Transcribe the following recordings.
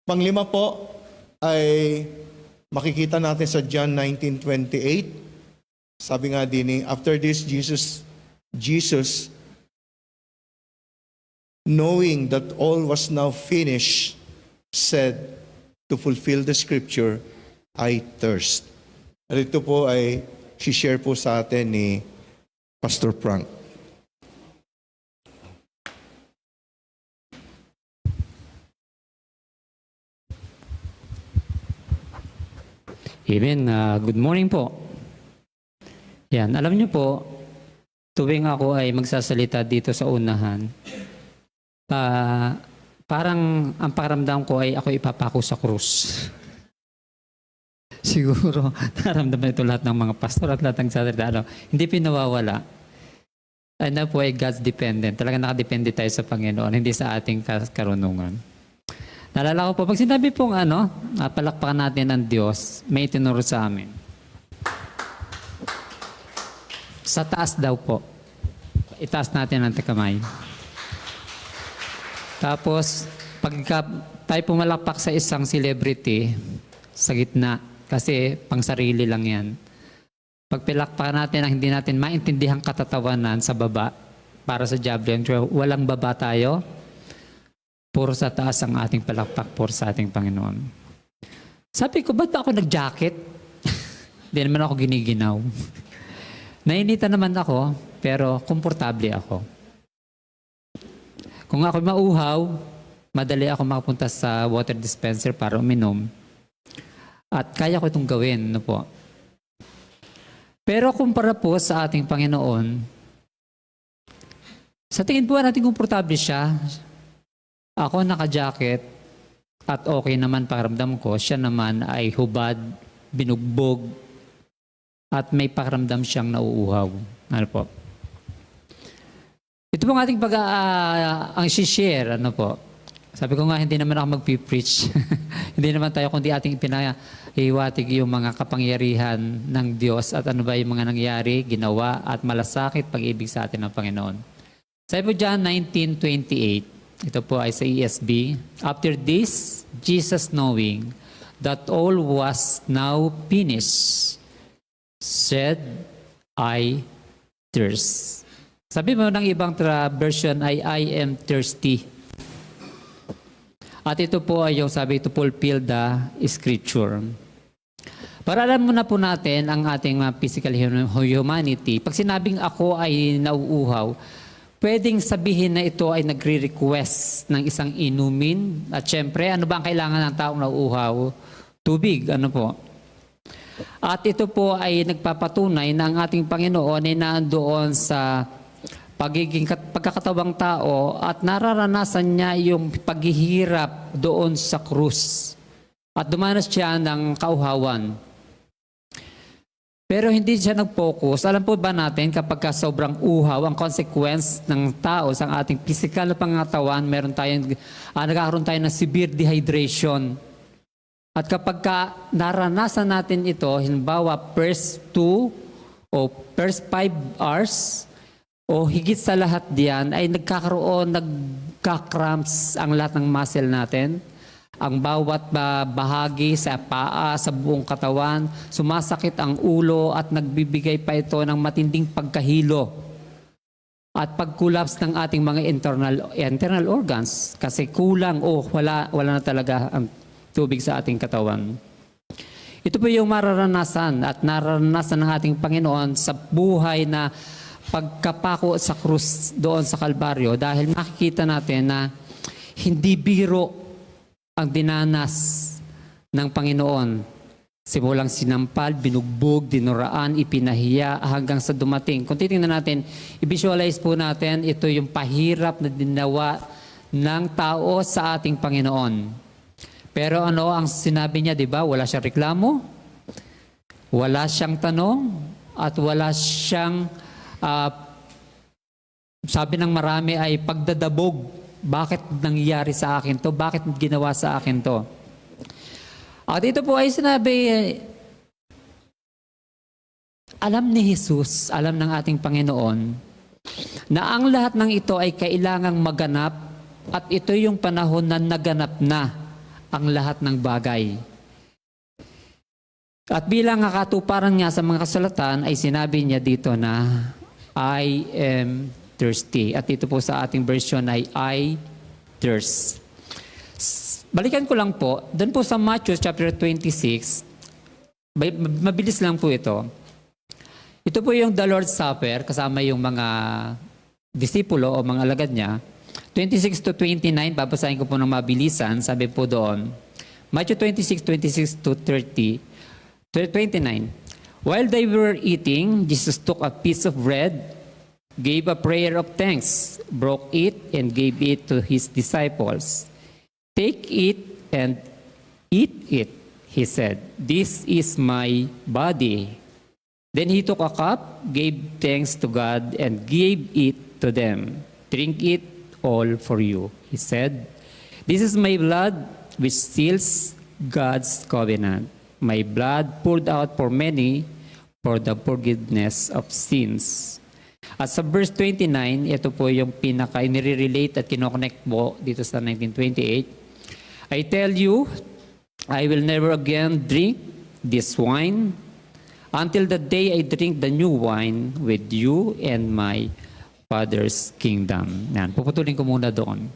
Panglima po ay makikita natin sa John 19:28. Sabi nga din after this, Jesus, knowing that all was now finished, said, to fulfill the scripture, I thirst. At ito po ay share po sa atin ni Pastor Frank. Amen. Good morning po. Yan, alam niyo po, tuwing ako ay magsasalita dito sa unahan, parang ang pakiramdam ko ay ako ipapako sa krus. Siguro, naramdaman ito lahat ng mga pastor at lahat ng sasalita. Hindi pinawawala. Ano po ay God's dependent. Talaga nakadepende tayo sa Panginoon, hindi sa ating karunungan. Naalala ko po, pag sinabi pong palakpakan natin ang Diyos, may itinuro sa amin. Sa taas daw po. Itaas natin ang kamay. Tapos, pag tayo pumalakpak sa isang celebrity, sa gitna, kasi pang sarili lang yan. Pag pilakpakan natin ang hindi natin maintindihan katatawanan sa baba, para sa javelin, walang baba tayo, puro sa taas ang ating palakpak, puro sa ating Panginoon. Sabi ko, ba't ako nag-jacket? Hindi naman ako giniginaw. Nainitan naman ako, pero komportable ako. Kung ako mauhaw, madali ako makapunta sa water dispenser para uminom. At kaya ko itong gawin, no po. Pero kumpara po sa ating Panginoon, sa tingin po natin komportable siya. Ako naka-jacket at okay naman pakiramdam ko. Siya naman ay hubad, binugbog, at may pakiramdam siyang nauuhaw. Ano po? Ito pong ating ang share, ano po? Sabi ko nga, hindi naman ako mag-preach. Hindi naman tayo, kundi ating pinahiwatig yung mga kapangyarihan ng Diyos at ano ba yung mga nangyari, ginawa, at malasakit pag-ibig sa atin ng Panginoon. Sabi po John 19:28, ito po ay sa ESB. After this, Jesus knowing that all was now finished, said, I thirst. Sabi mo ng ibang version ay I am thirsty. At ito po ay yung sabi to fulfill the scripture. Para alam mo na po natin ang ating physical humanity, pag sinabing ako ay nauuhaw, pwedeng sabihin na ito ay nagre-request ng isang inumin. At syempre, ano ba ang kailangan ng taong nauuhaw? Tubig, ano po? At ito po ay nagpapatunay na ang ating Panginoon ay nandoon sa pagkakatawang tao at nararanasan niya yung paghihirap doon sa krus. At dumanas siya ng kauhawan. Pero hindi siya nag-focus. Alam po ba natin kapag sobrang uhaw, ang consequence ng tao sa ating physical na pangatawan, nagkakaroon tayo ng severe dehydration. At kapag naranasan natin ito, halimbawa first 2 o first 5 hours, o higit sa lahat diyan, ay nagka-cramps ang lahat ng muscle natin. Ang bawat bahagi sa paa, sa buong katawan, sumasakit ang ulo at nagbibigay pa ito ng matinding pagkahilo. At pag-collapse ng ating mga internal organs kasi kulang o wala na talaga ang tubig sa ating katawan. Ito po yung mararanasan at nararanasan ng ating Panginoon sa buhay na pagkapako sa krus doon sa Kalbaryo dahil makikita natin na hindi biro ang dinanas ng Panginoon. Simulang sinampal, binugbog, dinuraan, ipinahiya hanggang sa dumating. Kung titingnan natin, i-visualize po natin, ito yung pahirap na dinawa ng tao sa ating Panginoon. Pero ano ang sinabi niya, di ba? Wala siyang reklamo, wala siyang tanong, at wala siyang, sabi ng marami ay pagdadabog. Bakit nangyari sa akin to? Bakit ginawa sa akin to? At ito po ay sinabi, alam ni Jesus, alam ng ating Panginoon, na ang lahat ng ito ay kailangang maganap at ito yung panahon na naganap na ang lahat ng bagay. At bilang katuparan niya sa mga kasulatan ay sinabi niya dito na I am thirsty. At dito po sa ating version ay I thirst. Balikan ko lang po, doon po sa Matthew chapter 26, mabilis lang po ito. Ito po yung the Lord's Supper kasama yung mga disipulo o mga alagad niya. 26 to 29, babasahin ko po ng mabilisan, sabi po doon. Matthew 26 to 30. 29. While they were eating, Jesus took a piece of bread, gave a prayer of thanks, broke it, and gave it to his disciples. Take it and eat it, he said. This is my body. Then he took a cup, gave thanks to God, and gave it to them. Drink it all for you, he said. This is my blood, which seals God's covenant. My blood poured out for many for the forgiveness of sins. At sa verse 29, ito po yung pinaka-inirelate at kinoconnect po dito sa 1928. I tell you, I will never again drink this wine until the day I drink the new wine with you and my Father's kingdom. Yan, puputulin ko muna doon.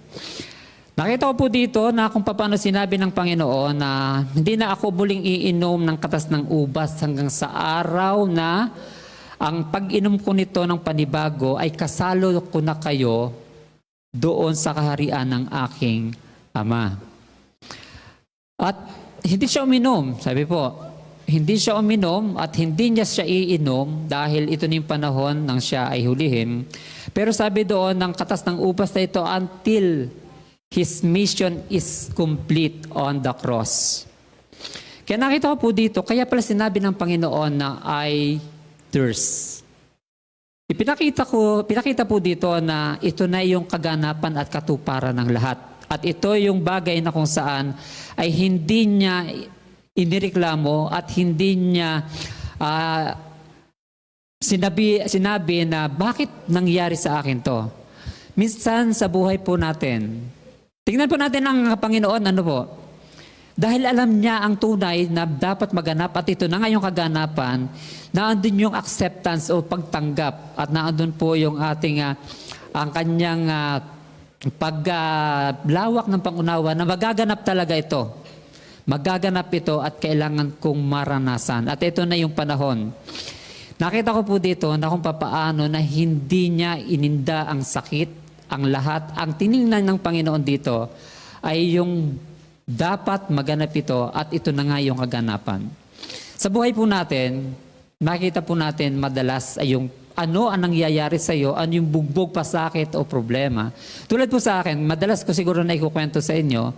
Nakita ko po dito na kung paano sinabi ng Panginoon na hindi na ako muling iinom ng katas ng ubas hanggang sa araw na ang pag-inom ko nito ng panibago ay kasalo ko na kayo doon sa kaharian ng aking Ama. At hindi siya uminom, sabi po. Hindi siya uminom at hindi niya siya iinom dahil ito na yung panahon nang siya ay hulihin. Pero sabi doon ng katas ng ubas na ito until His mission is complete on the cross. Kaya nakita ko po dito, kaya pala sinabi ng Panginoon na I thirst. Pinakita po dito na ito na yung kaganapan at katuparan ng lahat. At ito yung bagay na kung saan ay hindi niya inireklamo at hindi niya sinabi na bakit nangyari sa akin to. Minsan sa buhay po natin, tingnan po natin ang Panginoon, ano po? Dahil alam niya ang tunay na dapat maganap at ito na nga yung kaganapan, naandun yung acceptance o pagtanggap at naandun po yung ating, ang kanyang paglawak ng pangunawa na magaganap talaga ito. Magaganap ito at kailangan kong maranasan. At ito na yung panahon. Nakita ko po dito na kung papaano na hindi niya ininda ang sakit, ang lahat, ang tiningnan ng Panginoon dito ay yung dapat maganap ito at ito na nga yung kaganapan. Sa buhay po natin, makita po natin madalas ay yung ano ang nangyayari sa iyo, ano yung bugbog pasakit o problema. Tulad po sa akin, madalas ko siguro na ikukwento sa inyo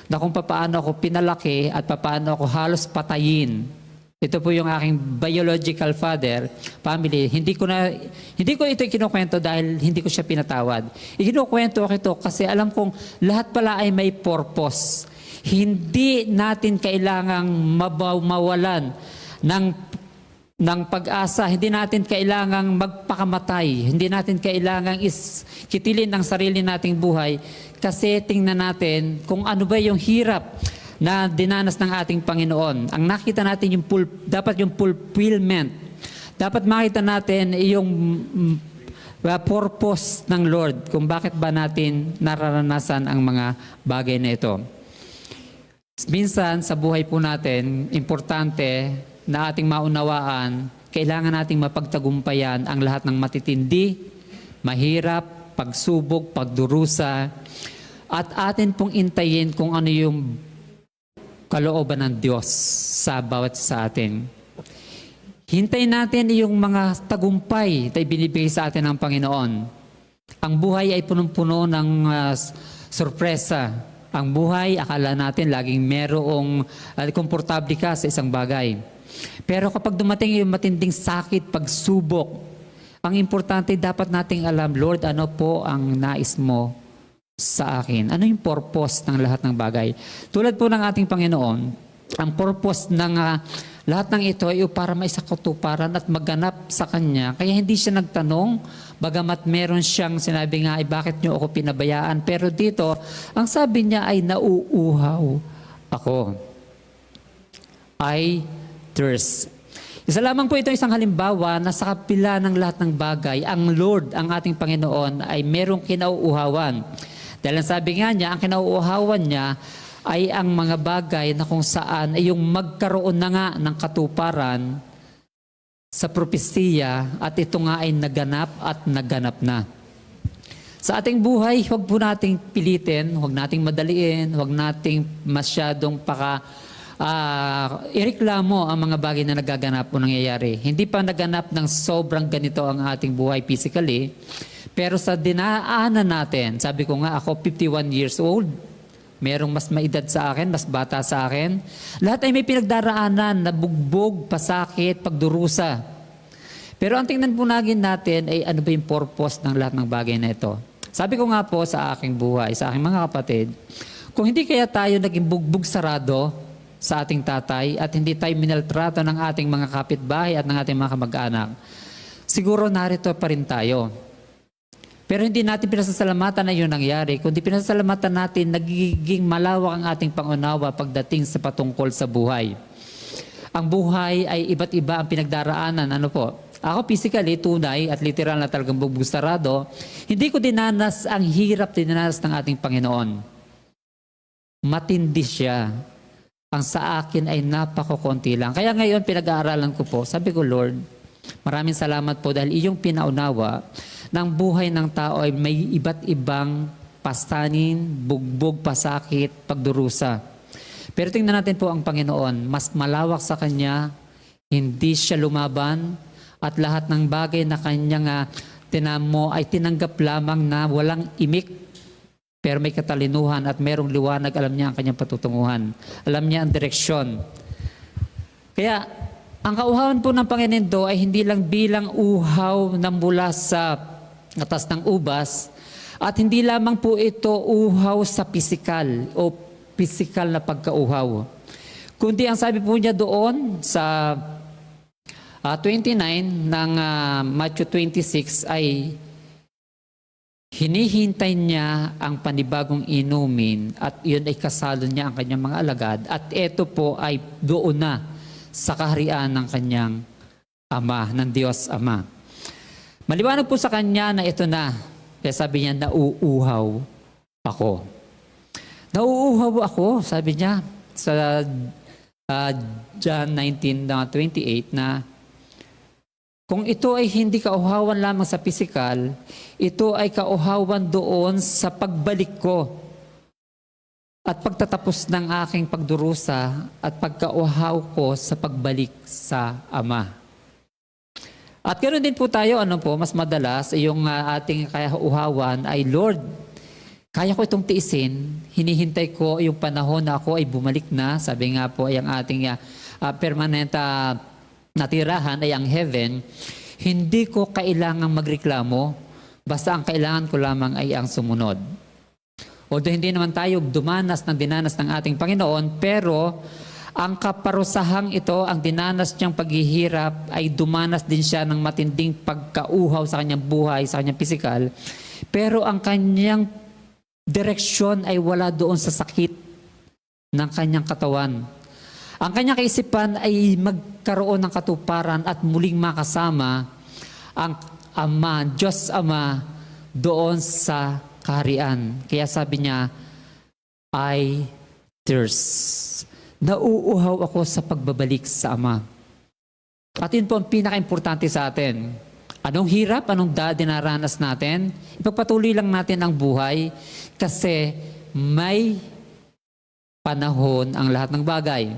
na kung paano ako pinalaki at paano ako halos patayin. Ito po yung aking biological father, family. Hindi ko ito kinukwento dahil hindi ko siya pinatawad. Ikinukwento ko ito kasi alam kong lahat pala ay may purpose. Hindi natin kailangang mawalan ng pag-asa. Hindi natin kailangang magpakamatay. Hindi natin kailangang kitilin ang sarili nating buhay kasi tingnan natin kung ano ba yung hirap na dinanas ng ating Panginoon. Ang nakita natin dapat yung fulfillment. Dapat makita natin yung purpose ng Lord kung bakit ba natin nararanasan ang mga bagay na ito. Minsan sa buhay po natin, importante na ating maunawaan, kailangan nating mapagtagumpayan ang lahat ng matitindi, mahirap, pagsubok, pagdurusa, at atin pong intayin kung ano yung kalooban ng Diyos sa bawat sa atin. Hintayin natin yung mga tagumpay na ibinibigay sa atin ng Panginoon. Ang buhay ay punong-puno ng sorpresa. Ang buhay, akala natin laging merong komportable ka sa isang bagay. Pero kapag dumating yung matinding sakit, pagsubok, ang importante dapat nating alam, Lord, ano po ang nais mo sa akin? Ano yung purpose ng lahat ng bagay? Tulad po ng ating Panginoon, ang purpose ng lahat ng ito ay para maisakatuparan at maganap sa Kanya. Kaya hindi siya nagtanong, bagamat meron siyang sinabi nga, bakit niyo ako pinabayaan? Pero dito, ang sabi niya ay nauuhaw ako. I thirst. Isa lamang po ito isang halimbawa na sa kapila ng lahat ng bagay, ang Lord, ang ating Panginoon, ay merong kinauuhawan. Dahil ang sabi nga niya, ang kinauuhawan niya ay ang mga bagay na kung saan ay yung magkaroon na nga ng katuparan sa propesiya at ito nga ay naganap at naganap na. Sa ating buhay, huwag po nating pilitin, huwag nating madaliin, huwag nating masyadong ireklamo ang mga bagay na nagaganap o nangyayari. Hindi pa naganap ng sobrang ganito ang ating buhay physically, pero sa dinaanan natin, sabi ko nga ako 51 years old, merong mas maedad sa akin, mas bata sa akin, lahat ay may pinagdaraanan na bugbog, pasakit, pagdurusa. Pero ang tingnan po natin ay ano ba yung purpose ng lahat ng bagay na ito. Sabi ko nga po sa aking buhay, sa aking mga kapatid, kung hindi kaya tayo naging bugbog sarado sa ating tatay at hindi tayo minaltrato ng ating mga kapitbahay at ng ating mga kamag-anak, siguro narito pa rin tayo. Pero hindi natin pinasasalamatan na yun nangyari, kundi pinasasalamatan natin nagiging malawak ang ating pangunawa pagdating sa patungkol sa buhay. Ang buhay ay iba't iba ang pinagdaraanan. Ano po? Ako physically, tunay at literal na talagang bugbog sarado, hindi ko dinanas ang hirap dinanas ng ating Panginoon. Matindi siya. Ang sa akin ay napakakonti lang. Kaya ngayon pinag-aaralan ko po, sabi ko, Lord, maraming salamat po dahil iyong pinaunawa ng buhay ng tao ay may iba't ibang pastanin, bugbog, pasakit, pagdurusa. Pero tingnan natin po ang Panginoon, mas malawak sa Kanya, hindi siya lumaban, at lahat ng bagay na Kanyang tinamo ay tinanggap lamang na walang imik, pero may katalinuhan at merong liwanag, alam niya ang Kanyang patutunguhan. Alam niya ang direksyon. Kaya, ang kauhawan po ng Panginoon ay hindi lang bilang uhaw na mula sa atas ng ubas, at hindi lamang po ito uhaw sa pisikal o pisikal na pagkauhaw. Kundi ang sabi po niya doon sa 29 ng Matthew 26 ay hinihintay niya ang panibagong inumin at yun ay kasalo niya ang kanyang mga alagad at ito po ay doon na sa kaharian ng kanyang Ama, ng Diyos Ama. Maliwanag po sa kanya na ito na, kaya sabi niya, nauuhaw ako. Nauuhaw ako, sabi niya sa John 19:28 na kung ito ay hindi kauhawan lamang sa pisikal, ito ay kauhawan doon sa pagbalik ko at pagtatapos ng aking pagdurusa at pagkauhaw ko sa pagbalik sa Ama. At ganoon din po tayo, mas madalas, yung ating kauhawan ay, Lord, kaya ko itong tiisin, hinihintay ko yung panahon na ako ay bumalik na, sabi nga po ay ang ating permanent natirahan ay ang heaven, hindi ko kailangang magreklamo, basta ang kailangan ko lamang ay ang sumunod. Although hindi naman tayo dinanas ng ating Panginoon, pero ang kaparusahang ito, ang dinanas niyang paghihirap, ay dumanas din siya ng matinding pagkauhaw sa kanyang buhay, sa kanyang pisikal, pero ang kanyang direksyon ay wala doon sa sakit ng kanyang katawan. Ang kanyang kaisipan ay magkaroon ng katuparan at muling makasama ang Ama, Diyos Ama, doon sa kaharian. Kaya sabi niya, I thirst. Nauuhaw ako sa pagbabalik sa Ama. At yun po ang pinaka-importante sa atin. Anong hirap, anong dinaranas natin, ipagpatuloy lang natin ang buhay kasi may panahon ang lahat ng bagay.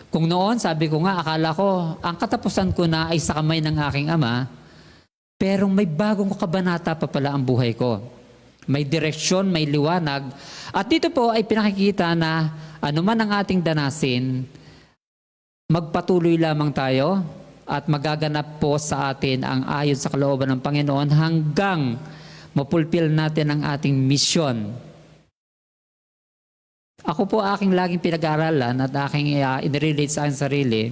Kung noon, sabi ko nga, akala ko, ang katapusan ko na ay sa kamay ng aking Ama, pero may bagong kabanata pa pala ang buhay ko. May direksyon, may liwanag. At dito po ay pinakikita na anuman ang ating danasin, magpatuloy lamang tayo at magaganap po sa atin ang ayon sa kalooban ng Panginoon hanggang mapulpil natin ang ating misyon. Ako po aking laging pinag-aaralan at aking in-relate sa aking sarili.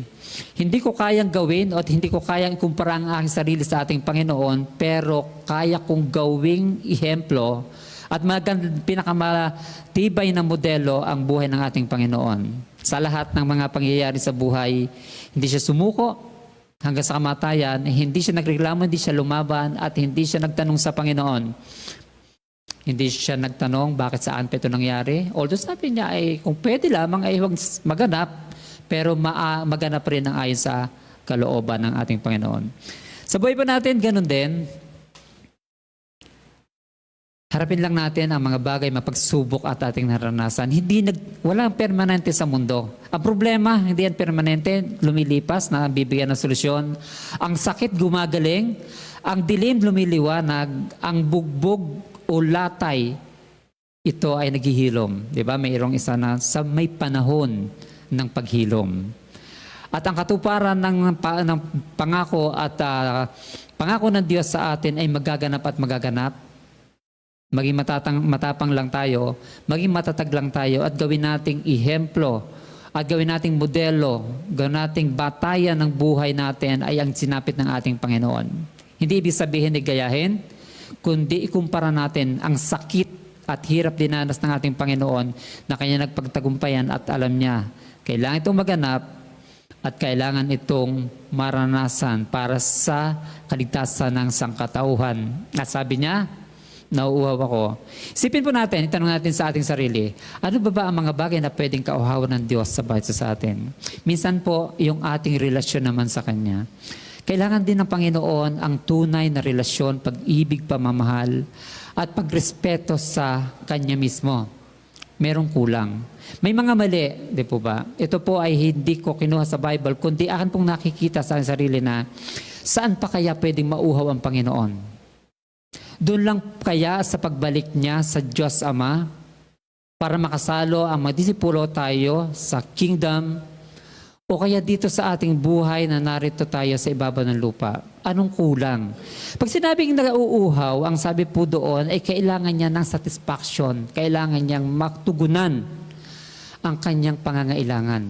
Hindi ko kayang gawin at hindi ko kayang ikumpara ang aking sarili sa ating Panginoon, pero kaya kong gawing ihemplo At pinakamatibay na modelo ang buhay ng ating Panginoon. Sa lahat ng mga pangyayari sa buhay, hindi siya sumuko hanggang sa kamatayan, hindi siya nagreklamo, hindi siya lumaban, at hindi siya nagtanong sa Panginoon. Hindi siya nagtanong bakit saan pa ito nangyari. Although sabi niya ay kung pwede lamang ay huwag maganap, pero maganap rin ang ayon sa kalooban ng ating Panginoon. Sa buhay pa natin, ganun din. Harapin lang natin ang mga bagay mapagsubok at ating naranasan. Walang permanente sa mundo. Ang problema, hindi yan permanente, lumilipas na bibigyan ng solusyon. Ang sakit gumagaling, ang dilim lumiliwanag, ang bugbog o latay, ito ay naghihilom. Di ba? Mayroong isa na sa may panahon ng paghilom. At ang katuparan ng pangako at pangako ng Diyos sa atin ay magaganap at magaganap. Maging matapang lang tayo, maging matatag lang tayo at gawin nating ihemplo at gawin nating modelo, gawin nating batayan ng buhay natin ay ang sinapit ng ating Panginoon. Hindi ibig sabihin ay gayahin, kundi ikumpara natin ang sakit at hirap dinanas ng ating Panginoon na kanya nagpagtagumpayan at alam niya, kailangan itong maganap at kailangan itong maranasan para sa kaligtasan ng sangkatauhan. At sabi niya, nauuhaw ako. Isipin po natin, itanong natin sa ating sarili, ano ba ang mga bagay na pwedeng kauhawan ng Diyos sa bawat sa atin? Minsan po, yung ating relasyon naman sa Kanya. Kailangan din ng Panginoon ang tunay na relasyon, pag-ibig, pamamahal, at pagrespeto sa Kanya mismo. Merong kulang. May mga mali, di po ba? Ito po ay hindi ko kinuha sa Bible, kundi akin pong nakikita sa aking sarili na saan pa kaya pwedeng mauhaw ang Panginoon? Doon lang kaya sa pagbalik niya sa Diyos Ama para makasalo ang mga disipulo tayo sa kingdom o kaya dito sa ating buhay na narito tayo sa ibabaw ng lupa. Anong kulang? Pag sinabing nauuhaw, ang sabi po doon ay kailangan niya ng satisfaction, kailangan niyang matugunan ang kanyang pangangailangan.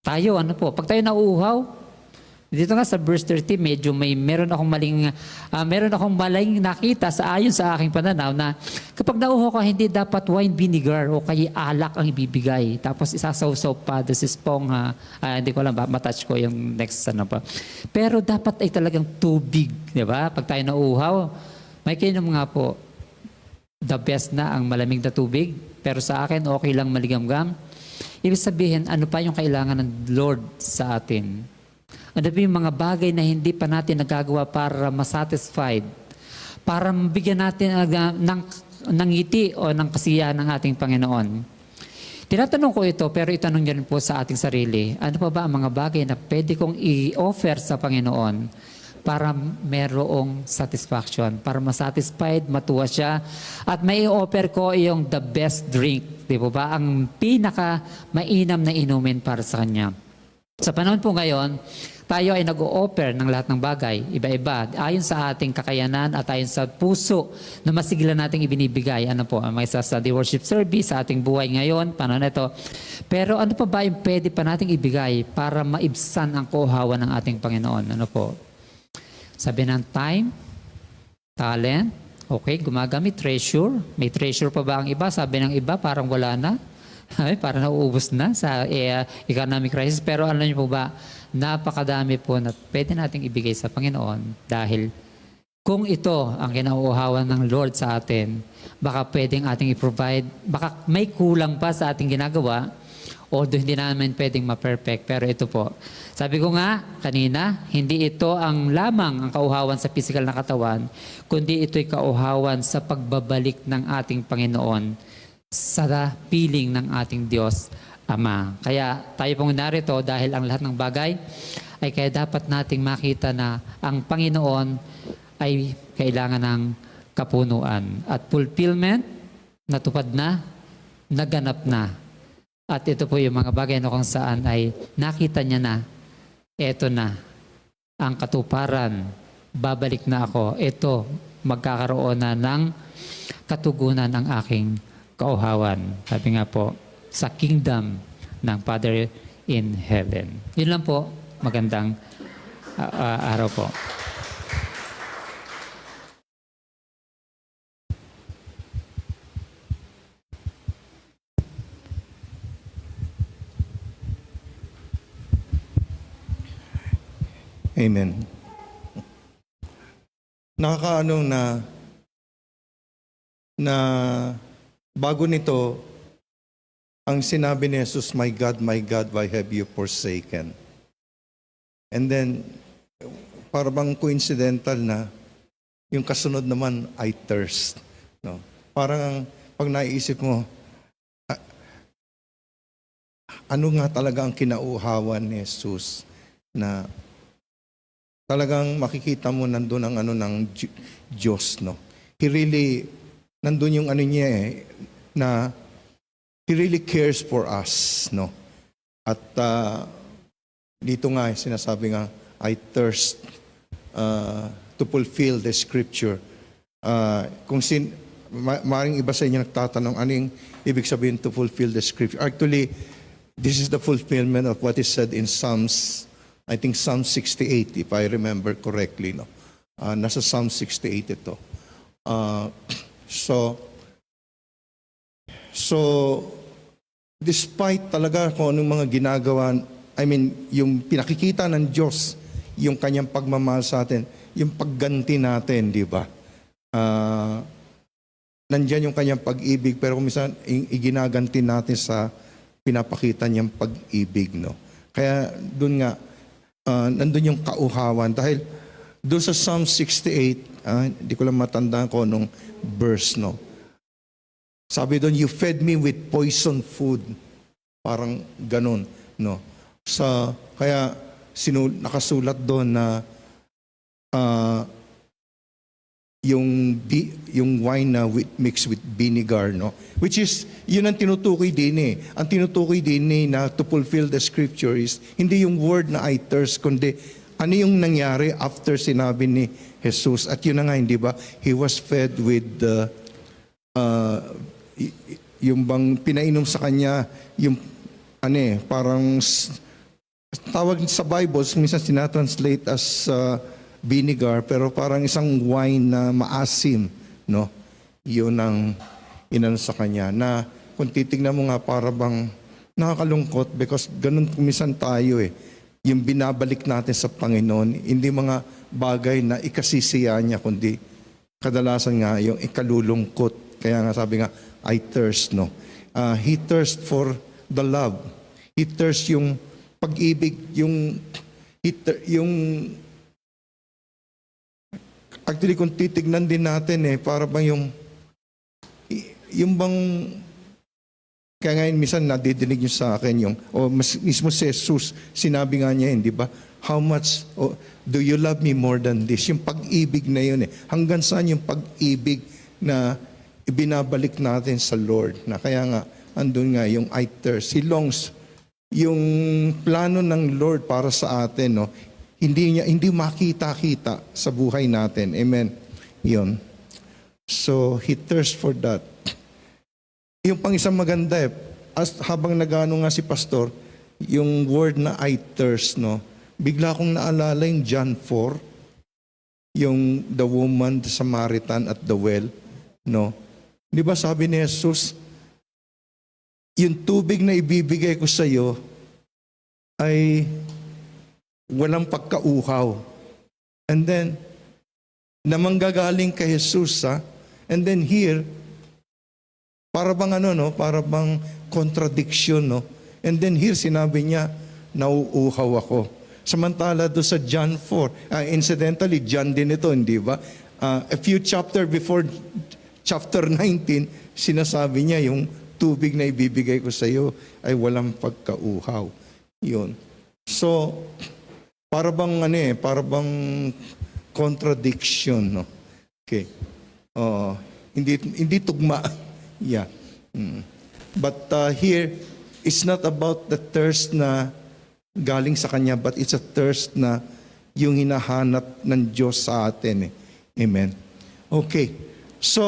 Tayo, pag tayo nauuhaw, dito nga sa verse 30, medyo meron akong maling nakita ayon sa aking pananaw na kapag nauho ka, hindi dapat wine vinegar o kaya alak ang ibibigay. Tapos isasawsaw pa, this is pong, hindi ko alam ba, matouch ko yung next pa. Pero dapat ay talagang tubig, di ba? Pag tayo nauuhaw, may kainom nga po, the best na ang malamig na tubig, pero sa akin okay lang maligamgam. Ibig sabihin, ano pa yung kailangan ng Lord sa atin? Ano ba yung mga bagay na hindi pa natin nagagawa para masatisfied, para mabigyan natin ng ngiti o ng kasiyahan ng ating Panginoon? Tinatanong ko ito, pero itanong niyo rin po sa ating sarili, ano pa ba ang mga bagay na pwede kong i-offer sa Panginoon para merong satisfaction, para masatisfied, matuwa siya, at may i-offer ko yung the best drink, di ba? Ang pinaka mainam na inumin para sa Kanya. Sa panahon po ngayon, tayo ay nag-o-offer ng lahat ng bagay, iba-iba, ayon sa ating kakayanan at ayon sa puso na masigla nating ibinibigay. May study worship service sa ating buhay ngayon, panahon ito. Pero ano pa ba yung pwede pa nating ibigay para maibsan ang kauhawan ng ating Panginoon? Sabi ng time, talent, okay, gumagamit, treasure. May treasure pa ba ang iba? Sabi ng iba, parang wala na. Ay, parang nauubos na sa economic crisis. Pero alam niyo po ba, napakadami po na pwede nating ibigay sa Panginoon dahil kung ito ang kinauuhawan ng Lord sa atin, baka pwedeng ating i-provide, baka may kulang pa sa ating ginagawa, although hindi namin pwedeng ma-perfect. Pero ito po, sabi ko nga kanina, hindi ito ang lamang ang kauhawan sa physical na katawan, kundi ito'y kauhawan sa pagbabalik ng ating Panginoon sa piling ng ating Diyos Ama. Kaya tayo pong narito dahil ang lahat ng bagay ay kaya dapat nating makita na ang Panginoon ay kailangan ng kapunuan at fulfillment, natupad na, naganap na. At ito po yung mga bagay na kung saan ay nakita niya na, eto na, ang katuparan, babalik na ako, ito, magkakaroon na ng katugunan ang aking kauhawan. Sabi nga po, sa kingdom ng Father in heaven. Yun lang po. Magandang araw po. Amen. Nakakaano na bago nito, ang sinabi ni Jesus, my God, why have you forsaken? And then, para bang coincidental na yung kasunod naman, I thirst. No? Parang pag naisip mo, ano nga talaga ang kinauhawan ni Jesus na talagang makikita mo nandun ang ano ng Diyos, no? He really, nandun yung ano niya na He really cares for us, no? At dito nga, sinasabi nga, I thirst to fulfill the scripture. Maaaring iba sa inyo nagtatanong, ano yung ibig sabihin to fulfill the scripture? Actually, this is the fulfillment of what is said in Psalms, I think Psalm 68, if I remember correctly. No? Nasa Psalm 68 ito. So, despite talaga kung anong mga ginagawa, yung pinakikita ng Diyos, yung kanyang pagmamahal sa atin, yung pagganti natin, di ba? Nandyan yung kanyang pag-ibig, pero kung minsan, iginaganti natin sa pinapakita niyang pag-ibig, no? Kaya doon nga, nandun yung kauhawan. Dahil doon sa Psalm 68, hindi ko lang matandaan ko nung verse, no? Sabi doon, you fed me with poison food. Parang ganun, no? Kaya nakasulat doon na yung wine na mixed with vinegar, no? Which is, yun ang tinutukoy din eh. Ang tinutukoy din eh na to fulfill the scripture is, hindi yung word na I thirst, kundi ano yung nangyari after sinabi ni Jesus. At yun na nga, hindi ba? He was fed with yung bang pinainom sa kanya, yung parang tawag sa Bible, minsan sinatranslate as vinegar, pero parang isang wine na maasim, no? Yun ang inano sa kanya. Na kung titignan mo nga, para bang nakakalungkot because ganun minsan tayo eh. Yung binabalik natin sa Panginoon, hindi mga bagay na ikasisiya niya, kundi kadalasan nga yung ikalulungkot. Kaya nga sabi nga, I thirst, no? He thirst for the love. He thirst yung pag-ibig, actually kung titignan din natin para bang yung bang, kaya ngayon minsan nadidinig nyo sa akin mismo si Jesus, sinabi nga niya di ba? How much do you love me more than this? Yung pag-ibig na yun Hanggang saan yung pag-ibig na ibinabalik natin sa Lord. Na kaya nga, andun nga yung I thirst. He longs, yung plano ng Lord para sa atin, no? Hindi makita-kita sa buhay natin. Amen. Yun. So, he thirsts for that. Yung pang isang maganda habang nagano nga si pastor, yung word na I thirst, no? Bigla kong naalala yung John 4, yung the woman, the Samaritan at the well, no? Di ba sabi ni Jesus, yung tubig na ibibigay ko sa iyo ay walang pagkauhaw. And then, namanggagaling kay Jesus, and then here, para bang para bang contradiction, no? And then here, sinabi niya, nauuhaw ako. Samantala do sa John 4, incidentally, John din ito, hindi ba? A few chapter before chapter 19, sinasabi niya yung tubig na ibibigay ko sa iyo ay walang pagkauhaw. Yun. So, para bang para bang contradiction, no? Okay. Hindi tugma. Yeah. But here, it's not about the thirst na galing sa kanya, but it's a thirst na yung hinahanap ng Diyos sa atin. Amen. Okay. So,